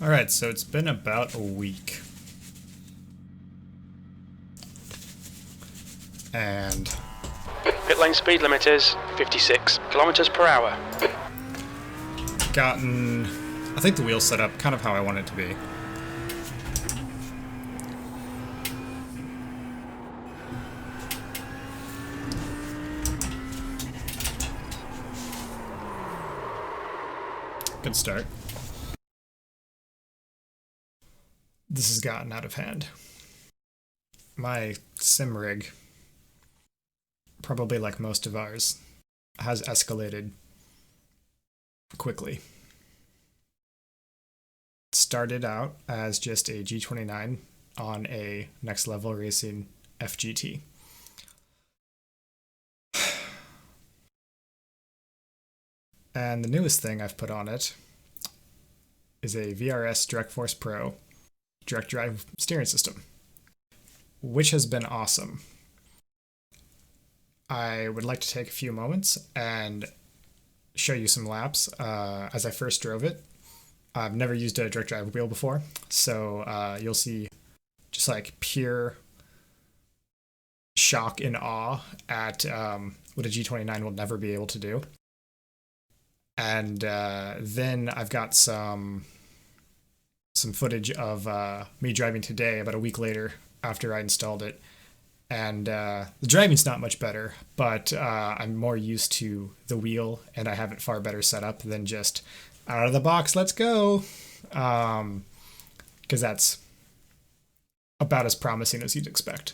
Alright, so it's been about a week. And Pit lane speed limit is 56 kilometers per hour. gotten, I think the wheel's set up kind of how I want it to be. Good start. This has gotten out of hand. My sim rig, probably like most of ours, has escalated quickly. It started out as just a G29 on a Next Level Racing FGT. And the newest thing I've put on it is a VRS DirectForce Pro direct drive steering system, which has been awesome. I would like to take a few moments and show you some laps as I first drove it. I've never used a direct drive wheel before, so you'll see just like pure shock and awe at what a G29 will never be able to do. And then I've got some footage of me driving today, about a week later after I installed it. And the driving's not much better, but I'm more used to the wheel, and I have it far better set up than just out of the box, let's go. Because that's about as promising as you'd expect.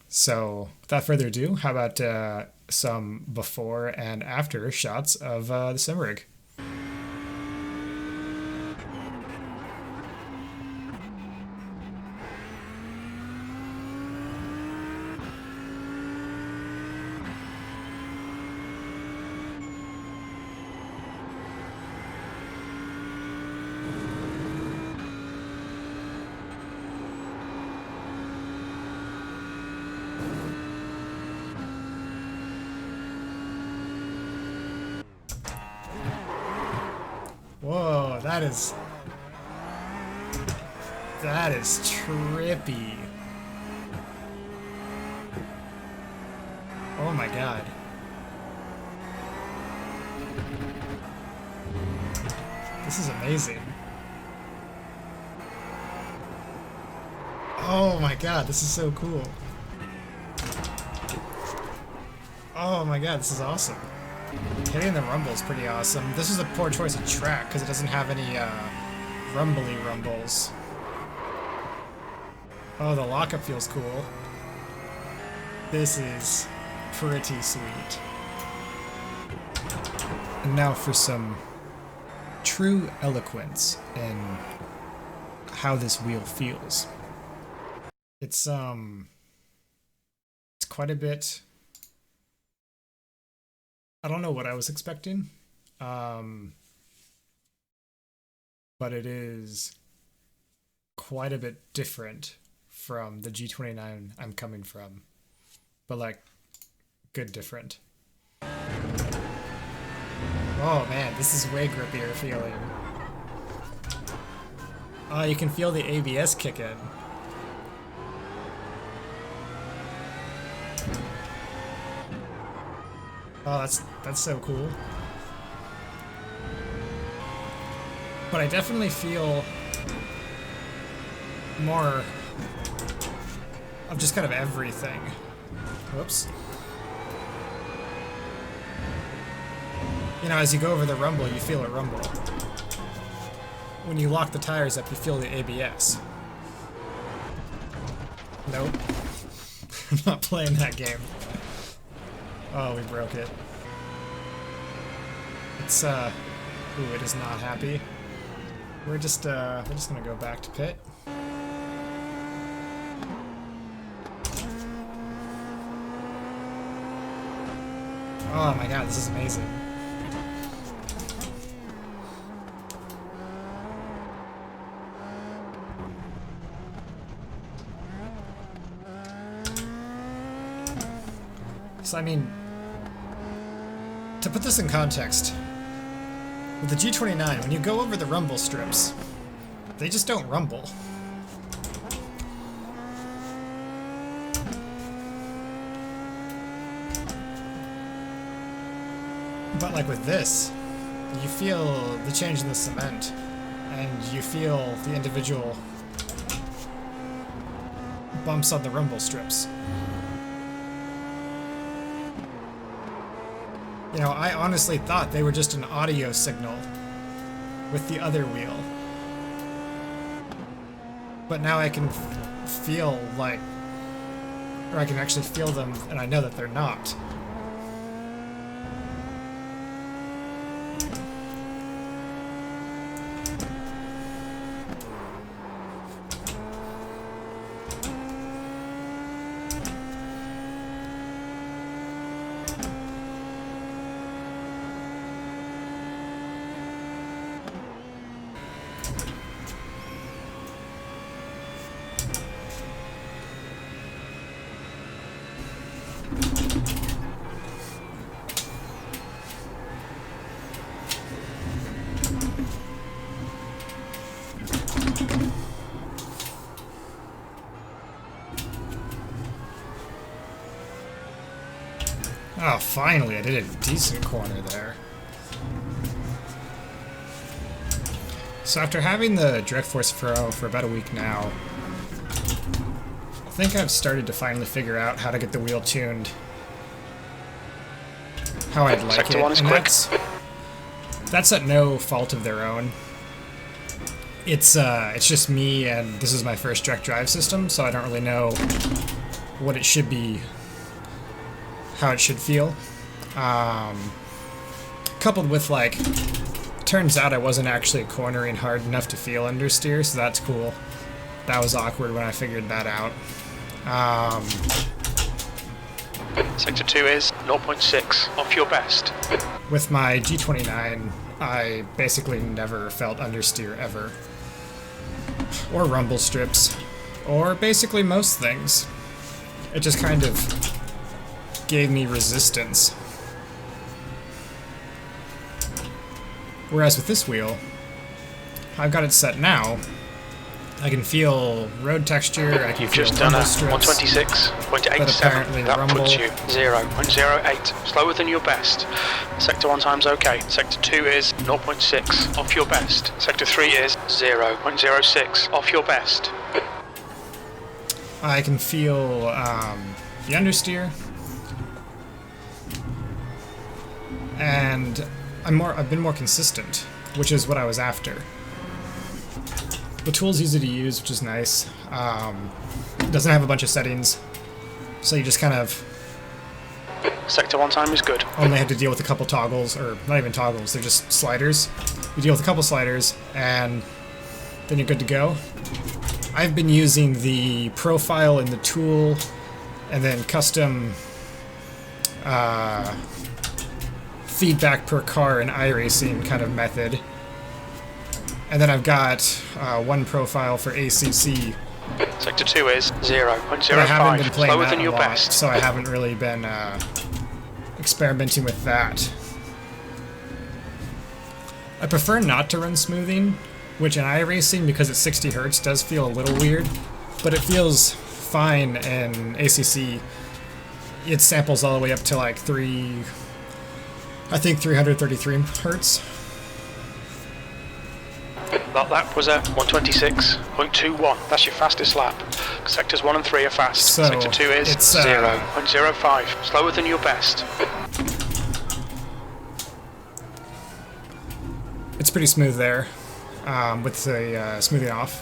So without further ado, how about some before and after shots of the sim rig. Whoa, that is trippy. Oh my god. This is amazing. Oh my god, this is so cool. Oh my god, this is awesome. Hitting the rumble is pretty awesome. This is a poor choice of track because it doesn't have any rumbly rumbles. Oh, the lockup feels cool. This is pretty sweet. And now for some true eloquence in how this wheel feels. It's quite a bit. I don't know what I was expecting, but it is quite a bit different from the G29 I'm coming from, but like good different. Oh man, this is way grippier feeling. Oh, you can feel the ABS kick in. Oh, that's so cool. But I definitely feel more of just kind of everything. Whoops. You know, as you go over the rumble, you feel it rumble. When you lock the tires up, you feel the ABS. Nope. I'm not playing that game. Oh, we broke it. It's, ooh, it is not happy. We're just gonna go back to pit. Oh my god, this is amazing. So, I mean, to put this in context, With the G29, when you go over the rumble strips, they just don't rumble. But like with this, you feel the change in the cement, and you feel the individual bumps on the rumble strips. You know, I honestly thought they were just an audio signal with the other wheel. But now I can feel like, or I can actually feel them, and I know that they're not. Oh, finally, I did a decent corner there. So after having the DirectForce Pro for about a week now, I think I've started to finally figure out how to get the wheel tuned how I'd like Sector it, one is and quick. that's at no fault of their own. It's just me, and this is my first direct drive system, so I don't really know what it should be, how it should feel. Coupled with, like, turns out I wasn't actually cornering hard enough to feel understeer, so that's cool. That was awkward when I figured that out. Sector 2 is 0.6 off your best. With my G29, I basically never felt understeer ever. Or rumble strips. Or basically most things. It just kind of gave me resistance. Whereas with this wheel, I've got it set now. I can feel road texture, I can You've feel just done a rumble strips. 126.87. That That puts you 0.08. Slower than your best. Sector 1 time's okay. Sector 2 is 0.6 off your best. Sector 3 is 0.06 off your best. I can feel the understeer, and I've been more consistent, which is what I was after. The tool's easy to use, which is nice. It doesn't have a bunch of settings, so you just kind of Sector 1 time is good. only have to deal with a couple toggles, or not even toggles, they're just sliders. You deal with a couple sliders, and then you're good to go. I've been using the profile in the tool, and then custom feedback per car in iRacing kind of method. And then I've got one profile for ACC. Sector 2 is But I haven't been 0.05. playing Slower that than a your lot, best. so I haven't really been experimenting with that. I prefer not to run smoothing, which in iRacing, because it's 60 Hertz, does feel a little weird, but it feels fine in ACC. It samples all the way up to like 333 Hertz. That lap was a 126.21. That's your fastest lap. Sectors 1 and 3 are fast. So, Sector 2 is it's, 0.05. Slower than your best. It's pretty smooth there, with the smoothing off.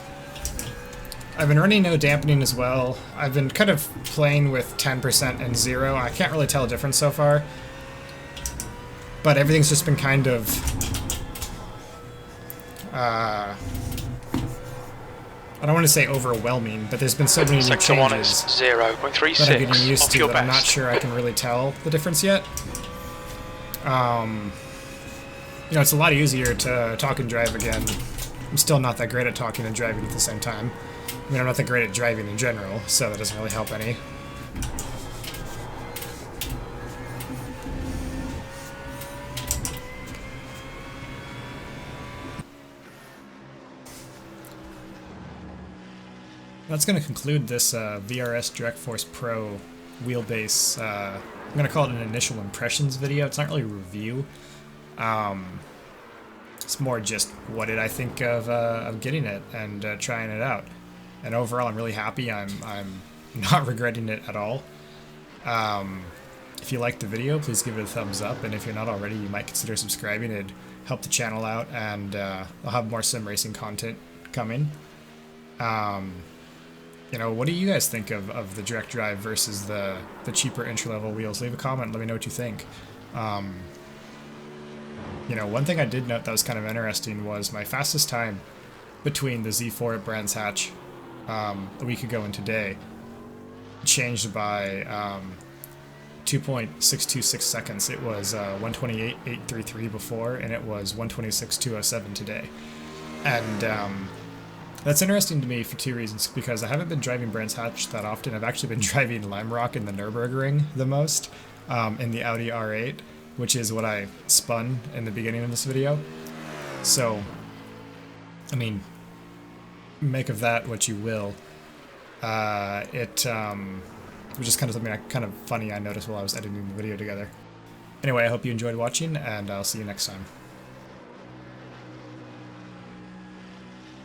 I've been running no dampening as well. I've been kind of playing with 10% and 0. I can't really tell a difference so far, but everything's just been kind of I don't want to say overwhelming, but there's been so many new Sector 1 is changes that I'm getting 0.36 used off to your that I'm not best. sure I can really tell the difference yet. You know, it's a lot easier to talk and drive again. I'm still not that great at talking and driving at the same time. I mean, I'm not that great at driving in general, so that doesn't really help any. That's going to conclude this VRS DirectForce Pro wheelbase. I'm going to call it an initial impressions video. It's not really a review. It's more just what did I think of getting it and trying it out. And overall, I'm really happy. I'm not regretting it at all. If you liked the video, please give it a thumbs up. And if you're not already, you might consider subscribing. It'd help the channel out, and I'll have more sim racing content coming. You know, what do you guys think of the direct drive versus the cheaper entry-level wheels? Leave a comment, let me know what you think. You know, one thing I did note that was kind of interesting was my fastest time between the Z4 at Brands Hatch a week ago and today changed by 2.626 seconds. It was 128.833 before, and it was 126.207 today. And that's interesting to me for two reasons, because I haven't been driving Brands Hatch that often. I've actually been driving Lime Rock in the Nürburgring the most, in the Audi R8, which is what I spun in the beginning of this video. So, I mean, make of that what you will. It was just kind of something kind of funny I noticed while I was editing the video together. Anyway, I hope you enjoyed watching, and I'll see you next time.